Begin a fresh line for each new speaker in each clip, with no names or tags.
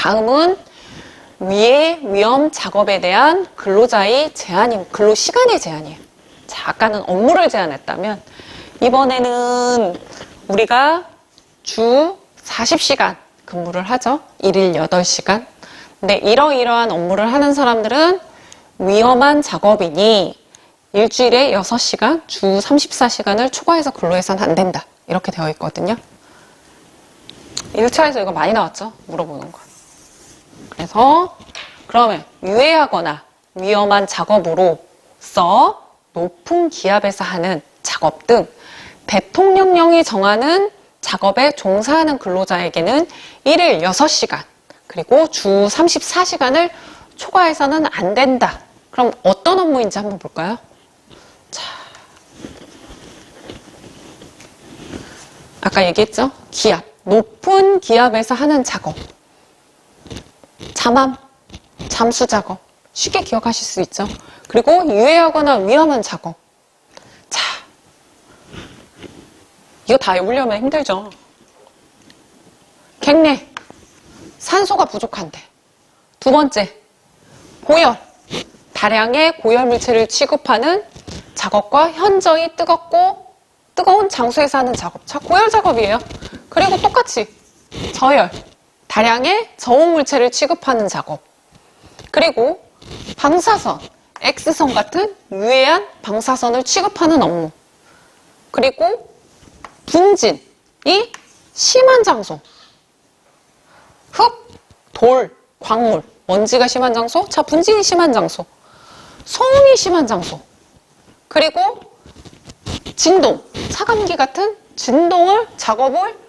다음은 위의 위험 작업에 대한 근로자의 근로 시간의 제한이에요. 자, 아까는 업무를 제한했다면 이번에는 우리가 주 40시간 근무를 하죠. 1일 8시간. 근데 이러이러한 업무를 하는 사람들은 위험한 작업이니 일주일에 6시간, 주 34시간을 초과해서 근로해서는 안 된다. 이렇게 되어 있거든요. 1차에서 이거 많이 나왔죠? 물어보는 거. 그래서 그러면 유해하거나 위험한 작업으로서 높은 기압에서 하는 작업 등 대통령령이 정하는 작업에 종사하는 근로자에게는 1일 6시간 그리고 주 34시간을 초과해서는 안 된다. 그럼 어떤 업무인지 한번 볼까요? 자, 아까 얘기했죠? 기압, 높은 기압에서 하는 작업. 잠암, 잠수 작업. 쉽게 기억하실 수 있죠? 그리고 유해하거나 위험한 작업. 자, 이거 다 외우려면 힘들죠? 객내, 산소가 부족한데. 두 번째, 고열, 다량의 고열 물체를 취급하는 작업과 현저히 뜨거운 장소에서 하는 작업. 자, 고열 작업이에요. 그리고 똑같이 저열, 다량의 저온 물체를 취급하는 작업. 그리고 방사선, X선 같은 유해한 방사선을 취급하는 업무. 그리고 분진이 심한 장소. 흙, 돌, 광물, 먼지가 심한 장소. 자, 분진이 심한 장소. 소음이 심한 장소. 그리고 진동, 차감기 같은 작업을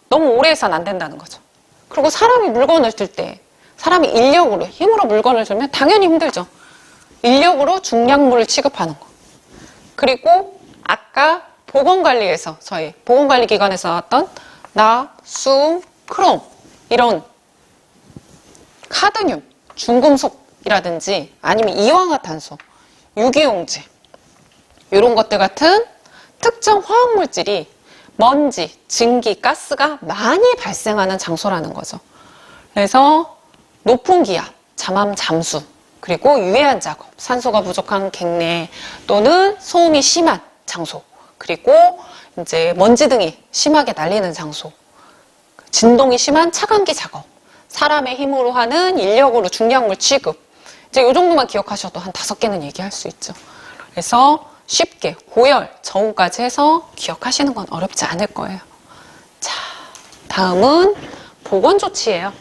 너무 오래 해서는 안 된다는 거죠. 그리고 사람이 물건을 들 때, 사람이 인력으로, 힘으로 물건을 들면 당연히 힘들죠. 인력으로 중량물을 취급하는 거. 그리고 아까 보건관리에서, 저희 보건관리기관에서 나왔던 수음, 크롬, 이런 카드뮴, 중금속이라든지 아니면 이황화탄소, 유기용지, 이런 것들 같은 특정 화학물질이 먼지, 증기, 가스가 많이 발생하는 장소라는 거죠. 그래서 높은 기압, 잠암, 잠수, 그리고 유해한 작업, 산소가 부족한 객내 또는 소음이 심한 장소, 그리고 이제 먼지 등이 심하게 날리는 장소, 진동이 심한 차감기 작업, 사람의 힘으로 하는 인력으로 중량물 취급. 이제 이 정도만 기억하셔도 한 5개는 얘기할 수 있죠. 그래서 쉽게 고열, 저온까지 해서 기억하시는 건 어렵지 않을 거예요. 자, 다음은 보건조치예요.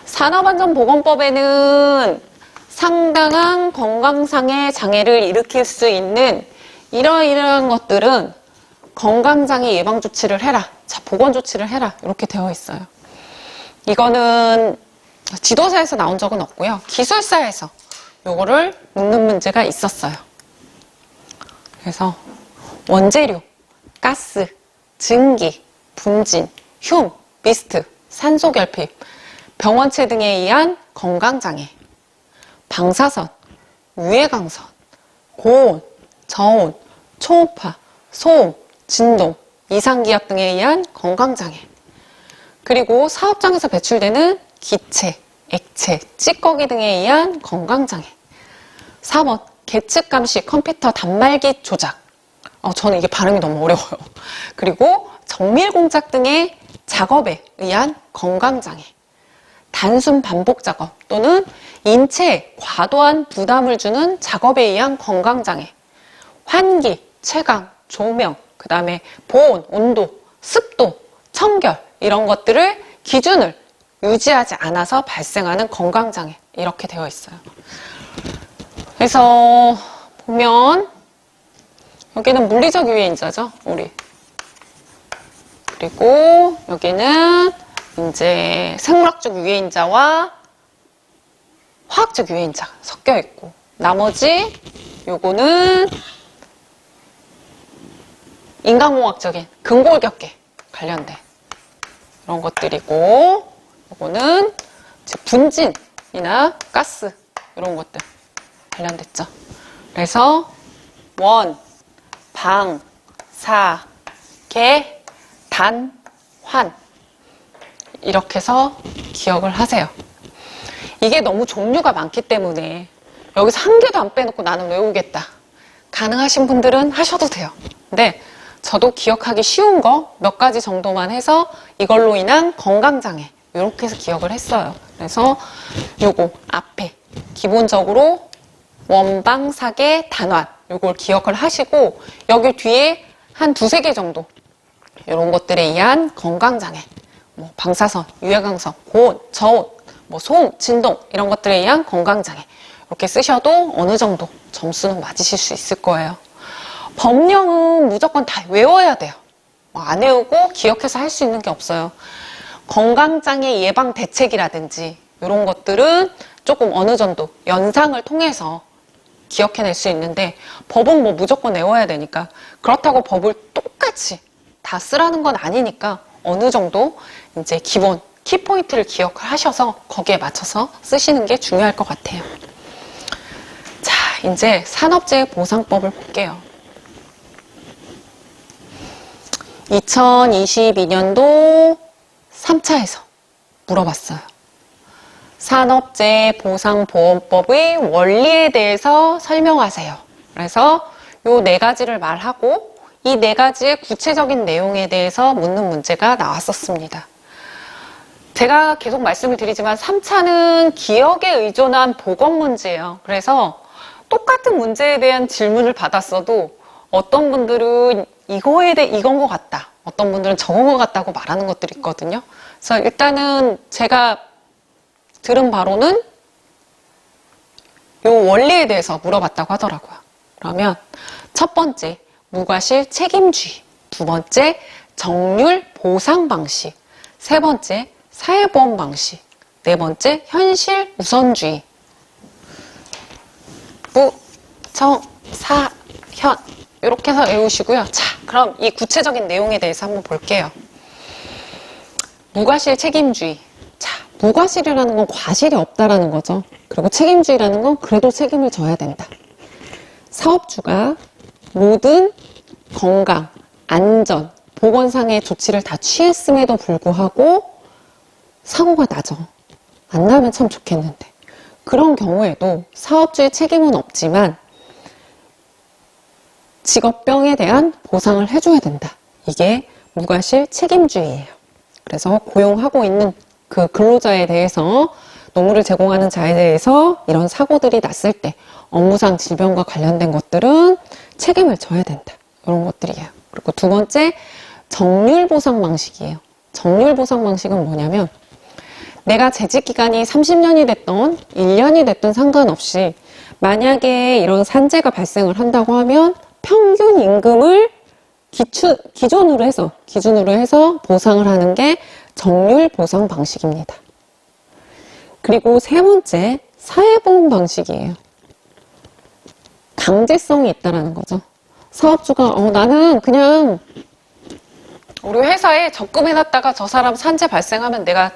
산업안전보건법에는 상당한 건강상의 장애를 일으킬 수 있는 이러이러한 것들은 건강장애 예방조치를 해라. 자, 보건조치를 해라. 이렇게 되어 있어요. 이거는 지도사에서 나온 적은 없고요. 기술사에서 요거를 묻는 문제가 있었어요. 그래서 원재료, 가스, 증기, 분진, 흉, 미스트, 산소결핍, 병원체 등에 의한 건강장애, 방사선, 유해강선, 고온, 저온, 초음파, 소음, 진동, 이상기압 등에 의한 건강장애, 그리고 사업장에서 배출되는 기체, 액체, 찌꺼기 등에 의한 건강장애. 4번, 계측감시 컴퓨터 단말기 조작. 저는 이게 발음이 너무 어려워요. 그리고 정밀공작 등의 작업에 의한 건강장애. 단순 반복 작업 또는 인체에 과도한 부담을 주는 작업에 의한 건강장애. 환기, 채광, 조명, 그 다음에 보온, 온도, 습도, 청결 이런 것들을 기준을 유지하지 않아서 발생하는 건강장애 이렇게 되어 있어요. 그래서 보면 여기는 물리적 유해인자죠, 우리. 그리고 여기는 이제 생물학적 유해인자와 화학적 유해인자가 섞여 있고, 나머지 요거는 인간공학적인 근골격계 관련된 이런 것들이고, 요거는 분진이나 가스 이런 것들 관련됐죠. 그래서 원, 방, 사, 개, 단, 환 이렇게 해서 기억을 하세요. 이게 너무 종류가 많기 때문에 여기서 한 개도 안 빼놓고 나는 외우겠다. 가능하신 분들은 하셔도 돼요. 근데 저도 기억하기 쉬운 거 몇 가지 정도만 해서 이걸로 인한 건강장애 이렇게 해서 기억을 했어요. 그래서 요거 앞에 기본적으로 원방, 사계, 단환 요걸 기억을 하시고 여기 뒤에 한 두세 개 정도 이런 것들에 의한 건강장애 뭐 방사선, 유해광선, 고온, 저온, 뭐 소음, 진동 이런 것들에 의한 건강장애 이렇게 쓰셔도 어느 정도 점수는 맞으실 수 있을 거예요. 법령은 무조건 다 외워야 돼요. 안 외우고 기억해서 할 수 있는 게 없어요. 건강장애 예방 대책이라든지 이런 것들은 조금 어느 정도 연상을 통해서 기억해낼 수 있는데 법은 뭐 무조건 외워야 되니까 그렇다고 법을 똑같이 다 쓰라는 건 아니니까 어느 정도 이제 기본 키포인트를 기억을 하셔서 거기에 맞춰서 쓰시는 게 중요할 것 같아요. 자, 이제 산업재해 보상법을 볼게요. 2022년도 3차에서 물어봤어요. 산업재해 보상보험법의 원리에 대해서 설명하세요. 그래서 요 네 가지를 말하고 이 네 가지의 구체적인 내용에 대해서 묻는 문제가 나왔었습니다. 제가 계속 말씀을 드리지만 3차는 기억에 의존한 보건 문제예요. 그래서 똑같은 문제에 대한 질문을 받았어도 어떤 분들은 이거에 대해 이건 것 같다. 어떤 분들은 저건 것 같다고 말하는 것들이 있거든요. 그래서 일단은 제가 들은 바로는 요 원리에 대해서 물어봤다고 하더라고요. 그러면 첫 번째, 무과실 책임주의. 두 번째, 정률 보상 방식. 세 번째, 사회보험 방식. 네 번째, 현실 우선주의. 무, 정, 사, 현. 이렇게 해서 외우시고요. 자, 그럼 이 구체적인 내용에 대해서 한번 볼게요. 무과실 책임주의. 자, 무과실이라는 건 과실이 없다라는 거죠. 그리고 책임주의라는 건 그래도 책임을 져야 된다. 사업주가 모든 건강, 안전, 보건상의 조치를 다 취했음에도 불구하고 사고가 나죠. 안 나면 참 좋겠는데. 그런 경우에도 사업주의 책임은 없지만 직업병에 대한 보상을 해줘야 된다. 이게 무과실 책임주의예요. 그래서 고용하고 있는 그 근로자에 대해서 노무를 제공하는 자에 대해서 이런 사고들이 났을 때 업무상 질병과 관련된 것들은 책임을 져야 된다. 이런 것들이에요. 그리고 두 번째, 정률 보상 방식이에요. 정률 보상 방식은 뭐냐면 내가 재직 기간이 30년이 됐던 1년이 됐든 상관없이 만약에 이런 산재가 발생을 한다고 하면 평균 임금을 기준으로 해서 보상을 하는 게 정률 보상 방식입니다. 그리고 세 번째, 사회보험 방식이에요. 강제성이 있다라는 거죠. 사업주가 나는 그냥 우리 회사에 적금해놨다가 저 사람 산재 발생하면 내가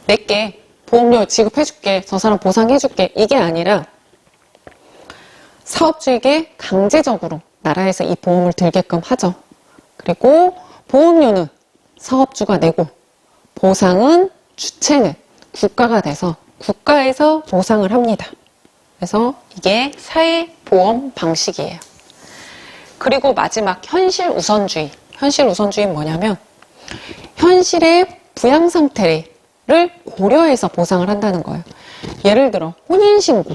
낼게, 보험료 지급해줄게, 저 사람 보상해줄게, 이게 아니라 사업주에게 강제적으로 나라에서 이 보험을 들게끔 하죠. 그리고 보험료는 사업주가 내고 보상은 주체는 국가가 돼서 국가에서 보상을 합니다. 그래서 이게 사회보험 방식이에요. 그리고 마지막 현실 우선주의. 현실 우선주의는 뭐냐면 현실의 부양 상태를 고려해서 보상을 한다는 거예요. 예를 들어 혼인신고.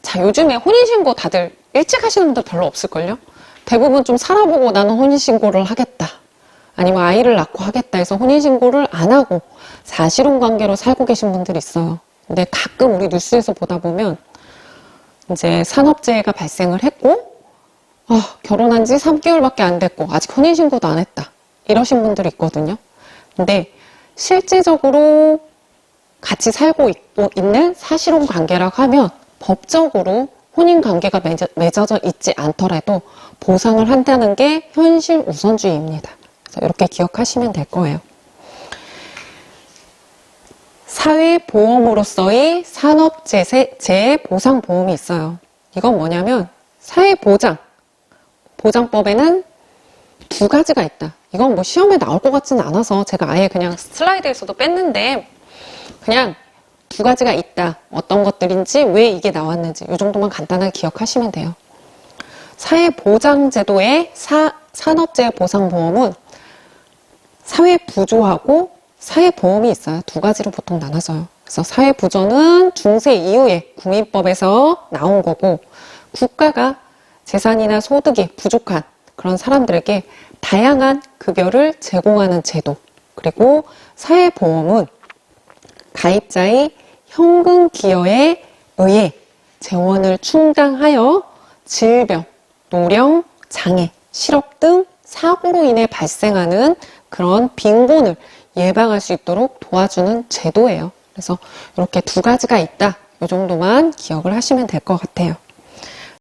자, 요즘에 혼인신고 다들 일찍 하시는 분들 별로 없을걸요? 대부분 좀 살아보고 나는 혼인신고를 하겠다. 아니면 아이를 낳고 하겠다 해서 혼인신고를 안 하고 사실혼 관계로 살고 계신 분들이 있어요. 근데 가끔 우리 뉴스에서 보다 보면 이제 산업재해가 발생을 했고 결혼한 지 3개월밖에 안 됐고 아직 혼인신고도 안 했다. 이러신 분들이 있거든요. 근데 실제적으로 같이 살고 있는 사실혼 관계라고 하면 법적으로 혼인관계가 맺어져 있지 않더라도 보상을 한다는 게 현실 우선주의입니다. 그래서 이렇게 기억하시면 될 거예요. 사회보험으로서의 산업재해 보상보험이 있어요. 이건 뭐냐면 사회보장법에는 두 가지가 있다. 이건 뭐 시험에 나올 것 같지는 않아서 제가 아예 그냥 슬라이드에서도 뺐는데 그냥 두 가지가 있다. 어떤 것들인지 왜 이게 나왔는지 이 정도만 간단하게 기억하시면 돼요. 사회보장제도의 산업재해보상보험은 사회부조하고 사회보험이 있어요. 두 가지로 보통 나눠져요. 그래서 사회부조는 중세 이후에 국민법에서 나온 거고 국가가 재산이나 소득이 부족한 그런 사람들에게 다양한 급여를 제공하는 제도. 그리고 사회보험은 가입자의 현금 기여에 의해 재원을 충당하여 질병, 노령, 장애, 실업 등 사고로 인해 발생하는 그런 빈곤을 예방할 수 있도록 도와주는 제도예요. 그래서 이렇게 두 가지가 있다. 이 정도만 기억을 하시면 될 것 같아요.